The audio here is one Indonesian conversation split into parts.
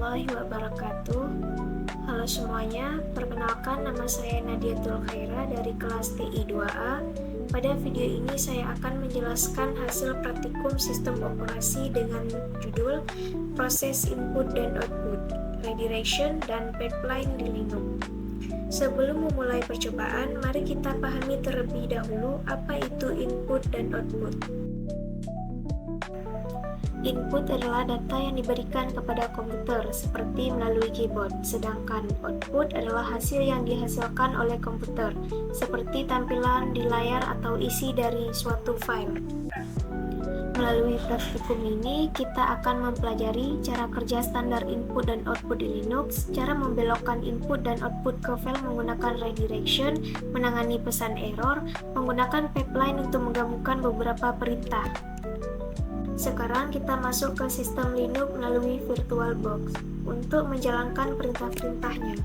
warahmatullahi wabarakatuh. Halo semuanya, perkenalkan nama saya Nadiatul Khaira dari kelas TI 2A. Pada video ini saya akan menjelaskan hasil praktikum sistem operasi dengan judul proses input dan output, redirection, dan pipeline di Linux. Sebelum memulai percobaan, mari kita pahami terlebih dahulu apa itu input dan output. Input adalah data yang diberikan kepada komputer seperti melalui keyboard, sedangkan output adalah hasil yang dihasilkan oleh komputer seperti tampilan di layar atau isi dari suatu file. Melalui praktikum ini, kita akan mempelajari cara kerja standar input dan output di Linux, cara membelokkan input dan output ke file menggunakan redirection, menangani pesan error, menggunakan pipeline untuk menggabungkan beberapa perintah. Sekarang kita masuk ke sistem Linux melalui VirtualBox untuk menjalankan perintah-perintahnya.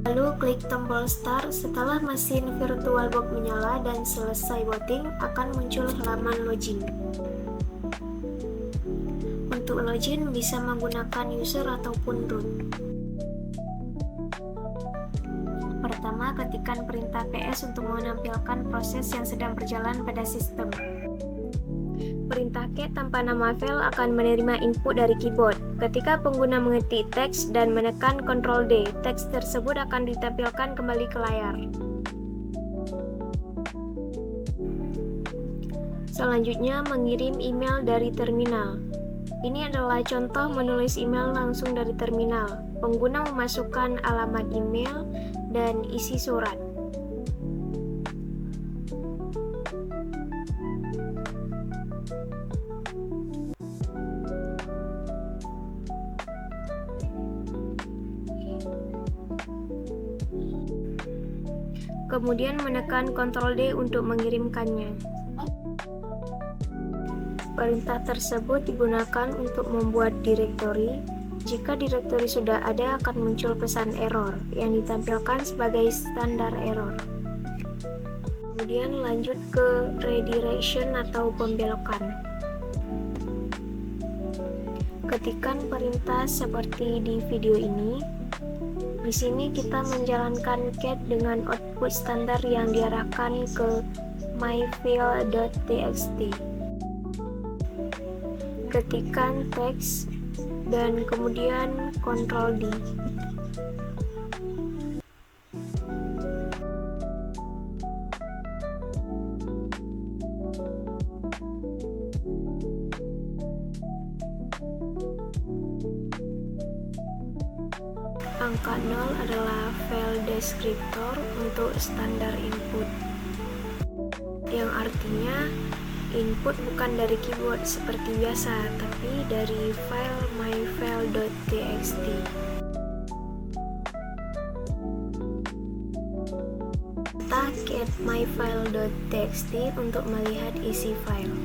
Lalu klik tombol Start. Setelah mesin VirtualBox menyala dan selesai booting, akan muncul halaman login. Untuk login bisa menggunakan user ataupun root. Pertama, ketikkan perintah ps untuk menampilkan proses yang sedang berjalan pada sistem. Perintah cat tanpa nama file akan menerima input dari keyboard. Ketika pengguna mengetik teks dan menekan Ctrl D, teks tersebut akan ditampilkan kembali ke layar. Selanjutnya, mengirim email dari terminal. Ini adalah contoh menulis email langsung dari terminal. Pengguna memasukkan alamat email dan isi surat. Kemudian menekan Ctrl D untuk mengirimkannya. Perintah tersebut digunakan untuk membuat direktori. Jika direktori sudah ada, akan muncul pesan error yang ditampilkan sebagai standar error. Kemudian lanjut ke redirection atau pembelokan. Ketikkan perintah seperti di video ini. Di sini kita menjalankan cat dengan output standar yang diarahkan ke myfile.txt. Ketikkan teks dan kemudian Ctrl D. Angka 0 adalah file descriptor untuk standar input, yang artinya input bukan dari keyboard seperti biasa, tapi dari file myfile.txt. Kita cat myfile.txt untuk melihat isi file.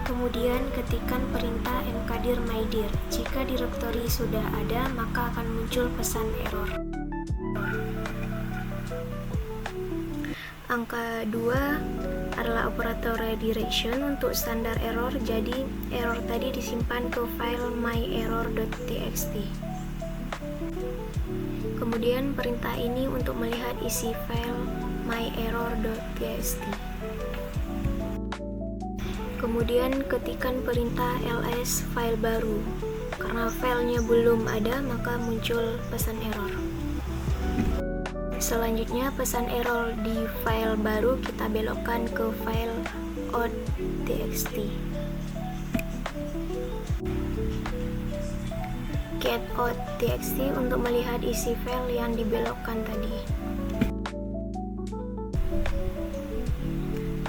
Kemudian ketikkan perintah mkdir mydir. Jika direktori sudah ada, maka akan muncul pesan error. Angka 2 adalah operator redirection untuk standar error, jadi error tadi disimpan ke file myerror.txt. Kemudian perintah ini untuk melihat isi file myerror.txt. Kemudian ketikkan perintah ls file baru. Karena filenya belum ada, maka muncul pesan error. Selanjutnya, pesan error di file baru kita belokkan ke file out.txt. Cat out.txt untuk melihat isi file yang dibelokkan tadi.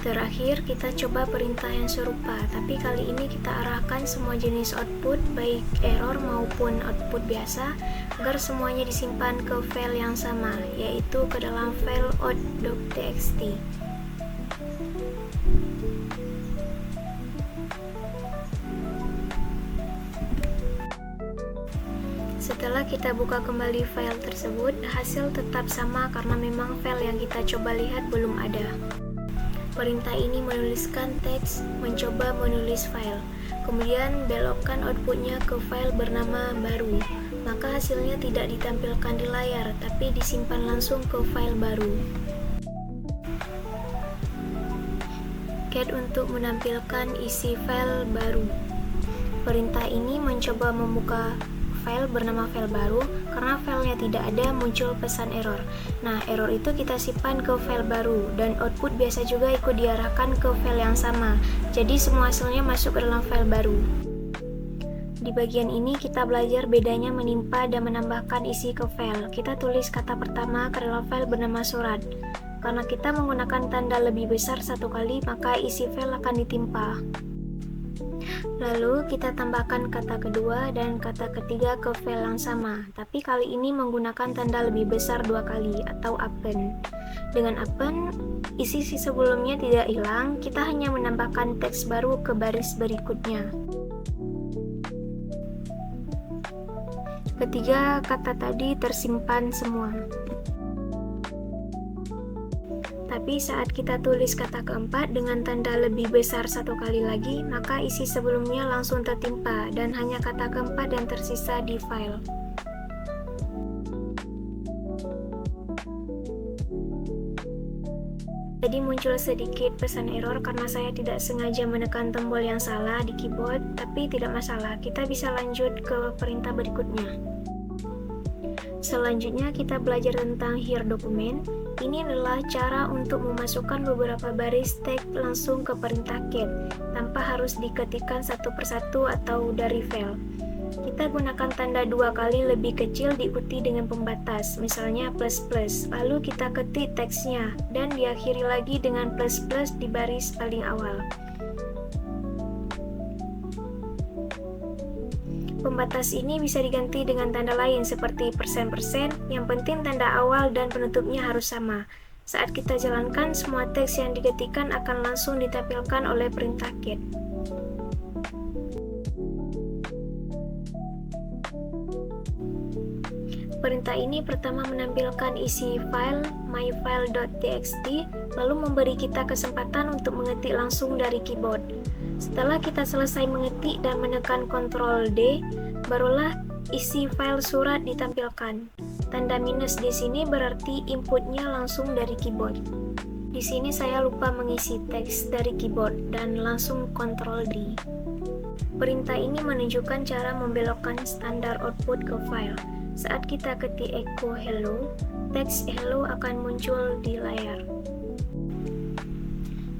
Terakhir, kita coba perintah yang serupa, tapi kali ini kita arahkan semua jenis output, baik error maupun output biasa, agar semuanya disimpan ke file yang sama, yaitu ke dalam file out.txt. Setelah kita buka kembali file tersebut, hasil tetap sama karena memang file yang kita coba lihat belum ada. Perintah ini menuliskan teks, mencoba menulis file, kemudian belokkan outputnya ke file bernama baru, maka hasilnya tidak ditampilkan di layar, tapi disimpan langsung ke file baru. Cat untuk menampilkan isi file baru. Perintah ini mencoba membuka file bernama file baru, karena filenya tidak ada muncul pesan error. Nah, error itu kita simpan ke file baru, dan output biasa juga ikut diarahkan ke file yang sama. Jadi semua hasilnya masuk ke dalam file baru. Di bagian ini kita belajar bedanya menimpa dan menambahkan isi ke file. Kita tulis kata pertama ke dalam file bernama surat. Karena kita menggunakan tanda lebih besar satu kali, maka isi file akan ditimpa. Lalu kita tambahkan kata kedua dan kata ketiga ke file yang sama, tapi kali ini menggunakan tanda lebih besar dua kali atau append. Dengan append, isi sebelumnya tidak hilang, kita hanya menambahkan teks baru ke baris berikutnya. Ketiga kata tadi tersimpan semua. Tapi saat kita tulis kata keempat dengan tanda lebih besar satu kali lagi, maka isi sebelumnya langsung tertimpa dan hanya kata keempat yang tersisa di file. Jadi muncul sedikit pesan error karena saya tidak sengaja menekan tombol yang salah di keyboard, tapi tidak masalah, kita bisa lanjut ke perintah berikutnya. Selanjutnya kita belajar tentang here document. Ini adalah cara untuk memasukkan beberapa baris teks langsung ke perintah cat, tanpa harus diketikkan satu persatu atau dari file. Kita gunakan tanda dua kali lebih kecil diikuti dengan pembatas, misalnya plus plus, lalu kita ketik teksnya, dan diakhiri lagi dengan plus plus di baris paling awal. Pembatas ini bisa diganti dengan tanda lain seperti persen-persen, yang penting tanda awal dan penutupnya harus sama. Saat kita jalankan, semua teks yang diketikkan akan langsung ditampilkan oleh perintah cat. Perintah ini pertama menampilkan isi file myfile.txt, lalu memberi kita kesempatan untuk mengetik langsung dari keyboard. Setelah kita selesai mengetik dan menekan Ctrl D, barulah isi file surat ditampilkan. Tanda minus di sini berarti inputnya langsung dari keyboard. Di sini saya lupa mengisi teks dari keyboard dan langsung Ctrl D. Perintah ini menunjukkan cara membelokkan standar output ke file. Saat kita ketik echo hello, teks hello akan muncul di layar.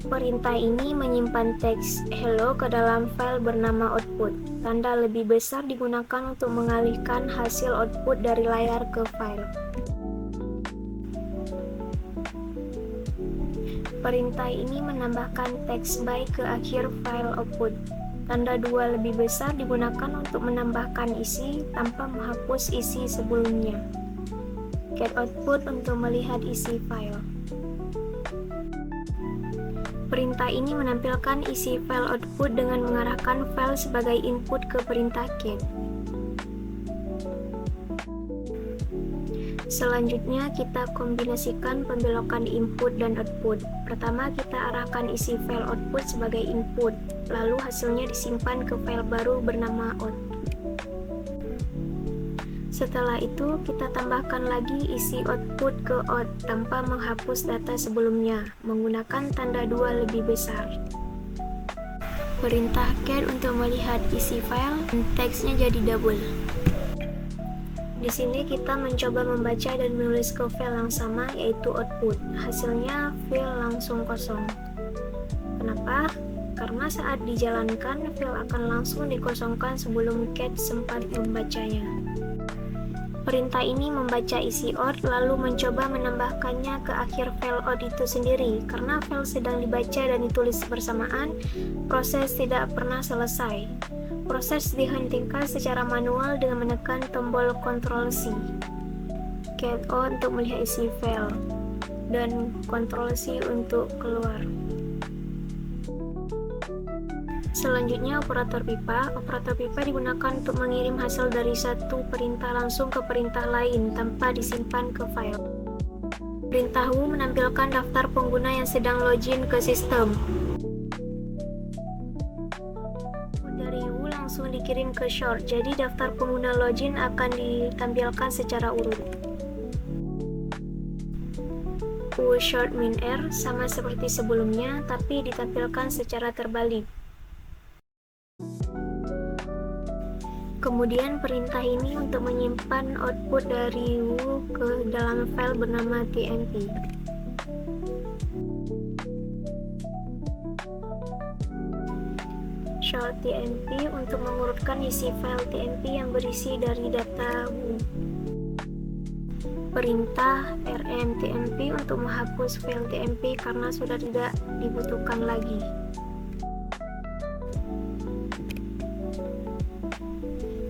Perintah ini menyimpan teks hello ke dalam file bernama output. Tanda lebih besar digunakan untuk mengalihkan hasil output dari layar ke file. Perintah ini menambahkan teks by ke akhir file output. Tanda dua lebih besar digunakan untuk menambahkan isi tanpa menghapus isi sebelumnya. Get output untuk melihat isi file. Perintah ini menampilkan isi file output dengan mengarahkan file sebagai input ke perintah cat. Selanjutnya kita kombinasikan pembelokan input dan output. Pertama kita arahkan isi file output sebagai input, lalu hasilnya disimpan ke file baru bernama out. Setelah itu kita tambahkan lagi isi output ke out tanpa menghapus data sebelumnya, menggunakan tanda dua lebih besar. Perintah cat untuk melihat isi file, teksnya jadi double. Di sini kita mencoba membaca dan menulis ke file yang sama, yaitu output. Hasilnya file langsung kosong. Kenapa? Karena saat dijalankan, file akan langsung dikosongkan sebelum cat sempat membacanya. Perintah ini membaca isi out lalu mencoba menambahkannya ke akhir file out itu sendiri. Karena file sedang dibaca dan ditulis bersamaan, proses tidak pernah selesai. Proses dihentikan secara manual dengan menekan tombol Ctrl C. Cat out untuk melihat isi file dan Ctrl C untuk keluar. Selanjutnya operator pipa. Operator pipa digunakan untuk mengirim hasil dari satu perintah langsung ke perintah lain tanpa disimpan ke file. Perintah W menampilkan daftar pengguna yang sedang login ke sistem. Dari W langsung dikirim ke short, jadi daftar pengguna login akan ditampilkan secara urut. U short min R sama seperti sebelumnya, tapi ditampilkan secara terbalik. Kemudian perintah ini untuk menyimpan output dari W ke dalam file bernama tmp. Short tmp untuk mengurutkan isi file tmp yang berisi dari data W. Perintah rmtmp untuk menghapus file tmp karena sudah tidak dibutuhkan lagi.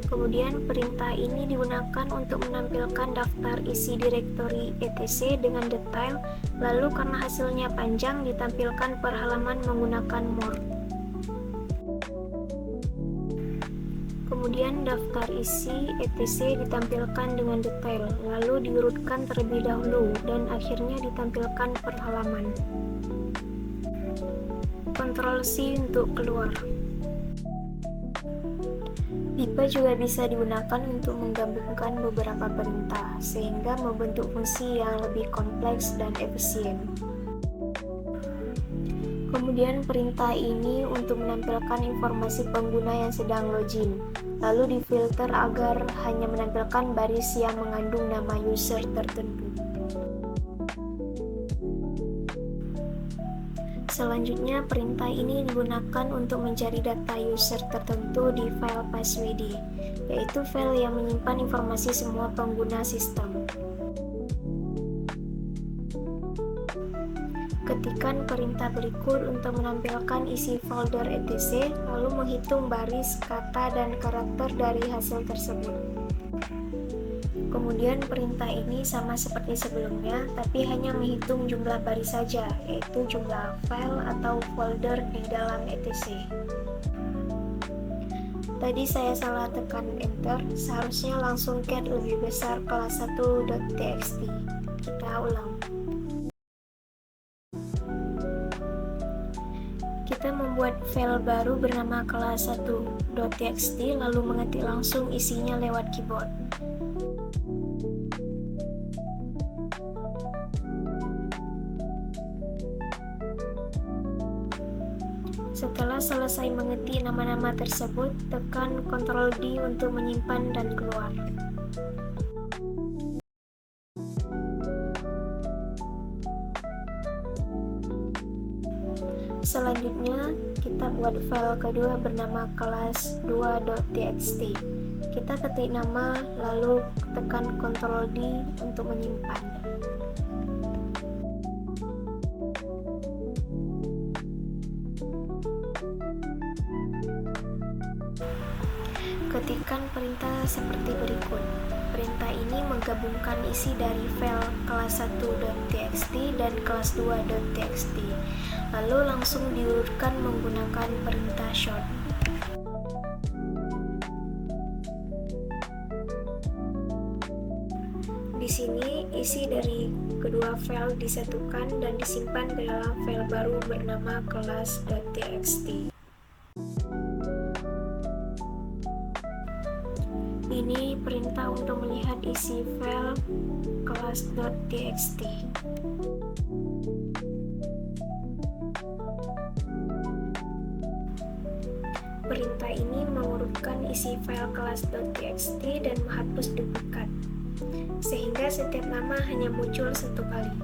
Kemudian perintah ini digunakan untuk menampilkan daftar isi direktori etc dengan detail, lalu karena hasilnya panjang ditampilkan per halaman menggunakan more. Kemudian daftar isi etc ditampilkan dengan detail, lalu diurutkan terlebih dahulu dan akhirnya ditampilkan per halaman. Ctrl C untuk keluar. Pipa juga bisa digunakan untuk menggabungkan beberapa perintah, sehingga membentuk fungsi yang lebih kompleks dan efisien. Kemudian perintah ini untuk menampilkan informasi pengguna yang sedang login, lalu difilter agar hanya menampilkan baris yang mengandung nama user tertentu. Selanjutnya, perintah ini digunakan untuk mencari data user tertentu di file passwd, yaitu file yang menyimpan informasi semua pengguna sistem. Ketikkan perintah berikut untuk menampilkan isi folder etc, lalu menghitung baris, kata, dan karakter dari hasil tersebut. Kemudian perintah ini sama seperti sebelumnya, tapi hanya menghitung jumlah baris saja, yaitu jumlah file atau folder di dalam etc. Tadi saya salah tekan enter, seharusnya langsung cat lebih besar kelas 1.txt. Kita ulang. Kita membuat file baru bernama kelas 1.txt, lalu mengetik langsung isinya lewat keyboard. Setelah selesai mengetik nama-nama tersebut, tekan Ctrl D untuk menyimpan dan keluar. Selanjutnya, kita buat file kedua bernama kelas 2.txt. Kita ketik nama, lalu tekan Ctrl D untuk menyimpan. Ketikkan perintah seperti berikut. Perintah ini menggabungkan isi dari file kelas 1.txt dan kelas 2.txt, lalu langsung diurutkan menggunakan perintah short. Di sini, isi dari kedua file disatukan dan disimpan ke dalam file baru bernama kelas.txt. Ini perintah untuk melihat isi file kelas.txt. Perintah ini mengurutkan isi file kelas.txt dan menghapus duplikat, sehingga setiap nama hanya muncul satu kali.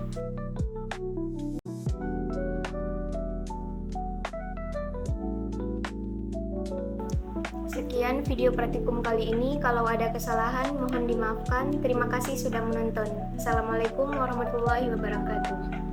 Sekian video praktikum kali ini. Kalau ada kesalahan, mohon dimaafkan. Terima kasih sudah menonton. Assalamualaikum warahmatullahi wabarakatuh.